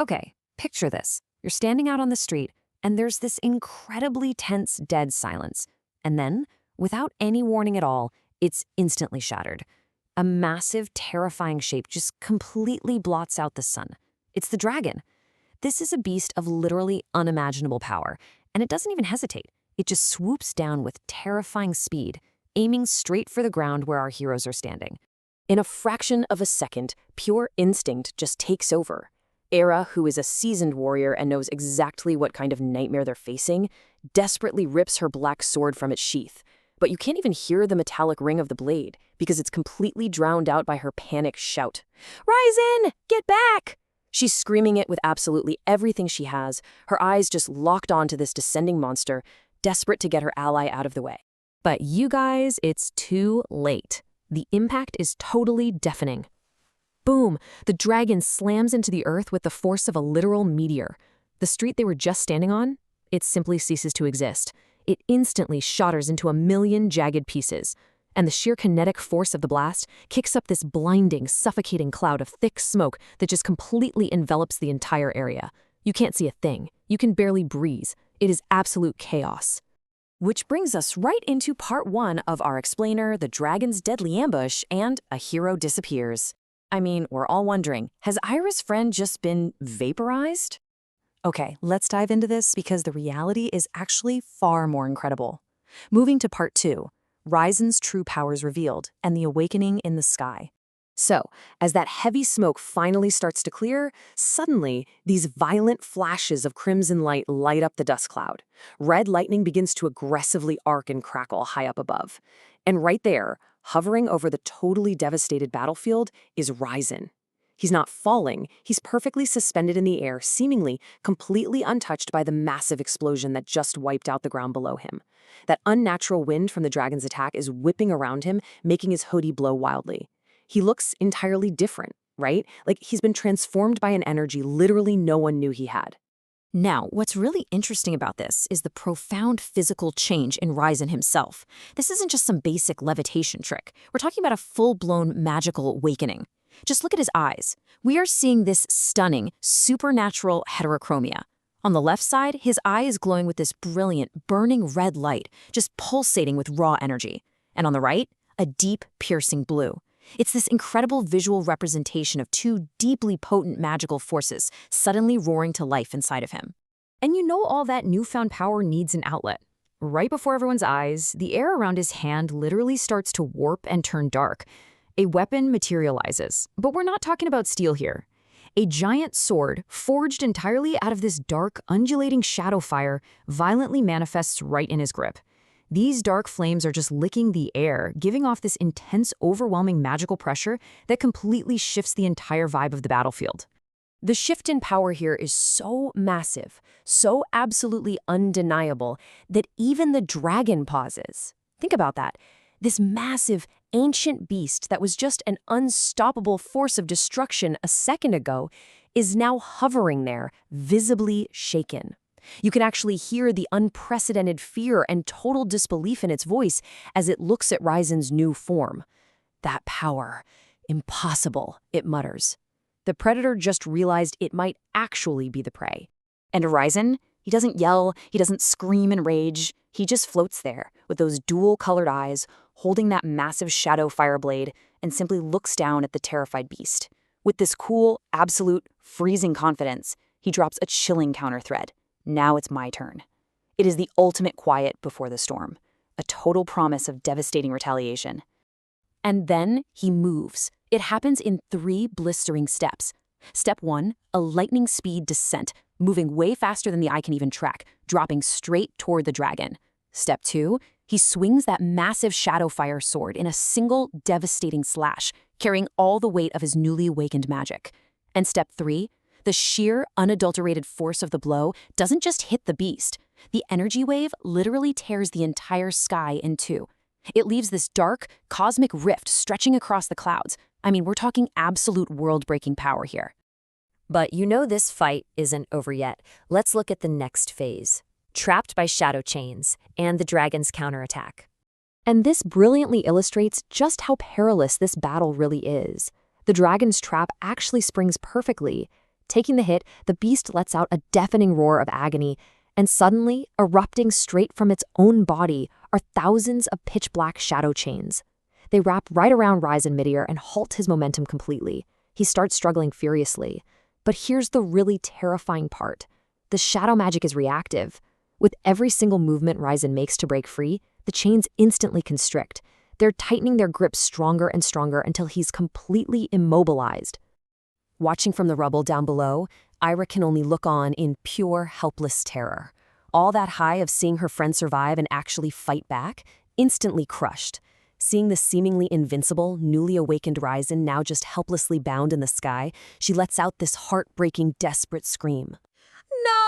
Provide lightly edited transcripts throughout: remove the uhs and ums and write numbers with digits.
Okay, picture this. You're standing out on the street, and there's this incredibly tense, dead silence. And then, without any warning at all, it's instantly shattered. A massive, terrifying shape just completely blots out the sun. It's the dragon. This is a beast of literally unimaginable power, and it doesn't even hesitate. It just swoops down with terrifying speed, aiming straight for the ground where our heroes are standing. In a fraction of a second, pure instinct just takes over. Era, who is a seasoned warrior and knows exactly what kind of nightmare they're facing, desperately rips her black sword from its sheath. But you can't even hear the metallic ring of the blade because it's completely drowned out by her panicked shout. "Ryzen, get back!" She's screaming it with absolutely everything she has, her eyes just locked onto this descending monster, desperate to get her ally out of the way. But you guys, it's too late. The impact is totally deafening. Boom! The dragon slams into the earth with the force of a literal meteor. The street they were just standing on, it simply ceases to exist. It instantly shatters into a million jagged pieces. And the sheer kinetic force of the blast kicks up this blinding, suffocating cloud of thick smoke that just completely envelops the entire area. You can't see a thing. You can barely breathe. It is absolute chaos. Which brings us right into part 1 of our explainer, the dragon's deadly ambush, and a hero disappears. I mean, we're all wondering, has Ira's friend just been vaporized? Okay, let's dive into this because the reality is actually far more incredible. Moving to part 2, Ryzen's true powers revealed and the awakening in the sky. So, as that heavy smoke finally starts to clear, suddenly, these violent flashes of crimson light up the dust cloud. Red lightning begins to aggressively arc and crackle high up above. And right there, hovering over the totally devastated battlefield, is Ryzen. He's not falling, he's perfectly suspended in the air, seemingly completely untouched by the massive explosion that just wiped out the ground below him. That unnatural wind from the dragon's attack is whipping around him, making his hoodie blow wildly. He looks entirely different, right? Like he's been transformed by an energy literally no one knew he had. Now, what's really interesting about this is the profound physical change in Ryzen himself. This isn't just some basic levitation trick. We're talking about a full-blown magical awakening. Just look at his eyes. We are seeing this stunning, supernatural heterochromia. On the left side, his eye is glowing with this brilliant, burning red light, just pulsating with raw energy. And on the right, a deep, piercing blue. It's this incredible visual representation of two deeply potent magical forces suddenly roaring to life inside of him. And you know all that newfound power needs an outlet. Right before everyone's eyes, the air around his hand literally starts to warp and turn dark. A weapon materializes, but we're not talking about steel here. A giant sword, forged entirely out of this dark, undulating shadow fire, violently manifests right in his grip. These dark flames are just licking the air, giving off this intense, overwhelming magical pressure that completely shifts the entire vibe of the battlefield. The shift in power here is so massive, so absolutely undeniable, that even the dragon pauses. Think about that. This massive, ancient beast that was just an unstoppable force of destruction a second ago is now hovering there, visibly shaken. You can actually hear the unprecedented fear and total disbelief in its voice as it looks at Ryzen's new form. That power. Impossible, it mutters. The predator just realized it might actually be the prey. And Ryzen, he doesn't yell, he doesn't scream in rage. He just floats there with those dual-colored eyes, holding that massive shadow fire blade, and simply looks down at the terrified beast. With this cool, absolute, freezing confidence, he drops a chilling counter-threat. Now it's my turn. It is the ultimate quiet before the storm, a total promise of devastating retaliation. And then he moves. It happens in 3 blistering steps. Step 1, a lightning speed descent, moving way faster than the eye can even track, dropping straight toward the dragon. Step 2, he swings that massive shadow fire sword in a single devastating slash, carrying all the weight of his newly awakened magic. And step 3, the sheer, unadulterated force of the blow doesn't just hit the beast. The energy wave literally tears the entire sky in two. It leaves this dark, cosmic rift stretching across the clouds. I mean, we're talking absolute world-breaking power here. But you know this fight isn't over yet. Let's look at the next phase. Trapped by shadow chains and the dragon's counterattack. And this brilliantly illustrates just how perilous this battle really is. The dragon's trap actually springs perfectly, Taking the hit, the beast lets out a deafening roar of agony, and suddenly, erupting straight from its own body, are thousands of pitch-black shadow chains. They wrap right around Ryzen midair and halt his momentum completely. He starts struggling furiously. But here's the really terrifying part. The shadow magic is reactive. With every single movement Ryzen makes to break free, the chains instantly constrict. They're tightening their grip stronger and stronger until he's completely immobilized. Watching from the rubble down below, Ira can only look on in pure, helpless terror. All that high of seeing her friend survive and actually fight back, instantly crushed. Seeing the seemingly invincible, newly awakened Ryzen now just helplessly bound in the sky, she lets out this heartbreaking, desperate scream. No!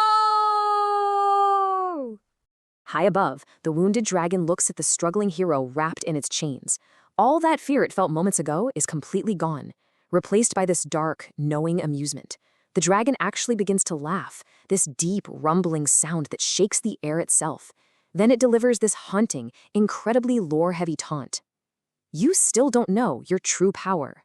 High above, the wounded dragon looks at the struggling hero wrapped in its chains. All that fear it felt moments ago is completely gone, replaced by this dark, knowing amusement. The dragon actually begins to laugh, this deep, rumbling sound that shakes the air itself. Then it delivers this haunting, incredibly lore-heavy taunt. You still don't know your true power.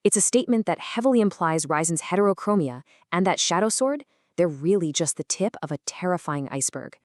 It's a statement that heavily implies Ryzen's heterochromia and that Shadow Sword, they're really just the tip of a terrifying iceberg.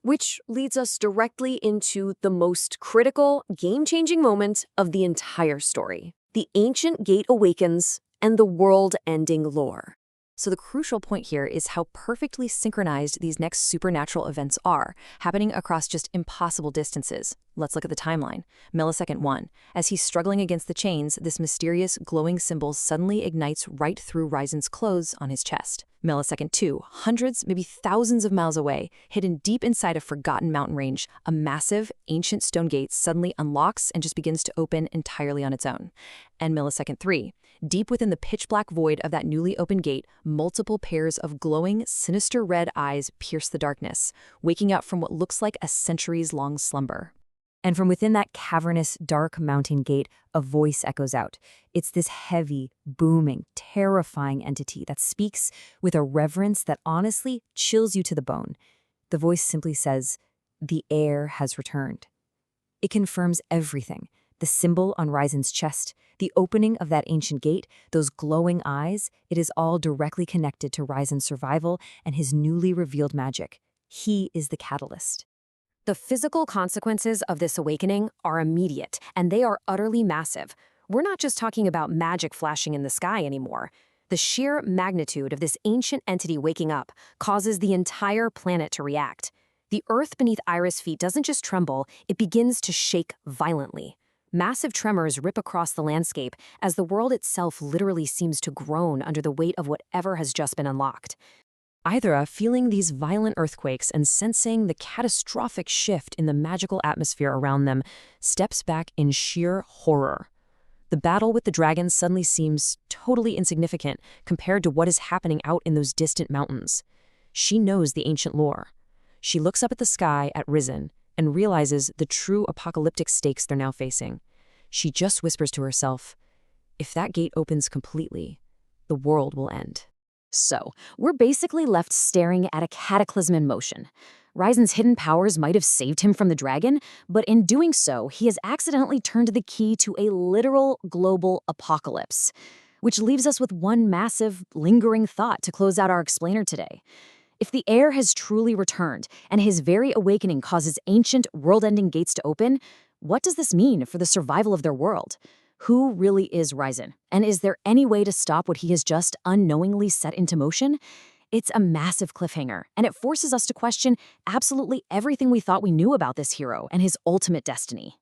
Which leads us directly into the most critical, game-changing moment of the entire story. The ancient gate awakens and the world-ending lore. So the crucial point here is how perfectly synchronized these next supernatural events are, happening across just impossible distances. Let's look at the timeline. Millisecond 1. As he's struggling against the chains, this mysterious glowing symbol suddenly ignites right through Ryzen's clothes on his chest. Millisecond 2. Hundreds, maybe thousands of miles away, hidden deep inside a forgotten mountain range, a massive, ancient stone gate suddenly unlocks and just begins to open entirely on its own. And millisecond 3. Deep within the pitch-black void of that newly opened gate, multiple pairs of glowing, sinister red eyes pierce the darkness, waking up from what looks like a centuries-long slumber. And from within that cavernous, dark mountain gate, a voice echoes out. It's this heavy, booming, terrifying entity that speaks with a reverence that honestly chills you to the bone. The voice simply says, "The heir has returned." It confirms everything. The symbol on Ryzen's chest, the opening of that ancient gate, those glowing eyes, it is all directly connected to Ryzen's survival and his newly revealed magic. He is the catalyst. The physical consequences of this awakening are immediate, and they are utterly massive. We're not just talking about magic flashing in the sky anymore. The sheer magnitude of this ancient entity waking up causes the entire planet to react. The earth beneath Ira's feet doesn't just tremble, it begins to shake violently. Massive tremors rip across the landscape as the world itself literally seems to groan under the weight of whatever has just been unlocked. Ira, feeling these violent earthquakes and sensing the catastrophic shift in the magical atmosphere around them, steps back in sheer horror. The battle with the dragon suddenly seems totally insignificant compared to what is happening out in those distant mountains. She knows the ancient lore. She looks up at the sky at Risen and realizes the true apocalyptic stakes they're now facing. She just whispers to herself, if that gate opens completely, the world will end. So, we're basically left staring at a cataclysm in motion. Ryzen's hidden powers might have saved him from the dragon, but in doing so, he has accidentally turned the key to a literal global apocalypse. Which leaves us with one massive, lingering thought to close out our explainer today. If the heir has truly returned, and his very awakening causes ancient, world-ending gates to open, what does this mean for the survival of their world? Who really is Ryzen? And is there any way to stop what he has just unknowingly set into motion? It's a massive cliffhanger, and it forces us to question absolutely everything we thought we knew about this hero and his ultimate destiny.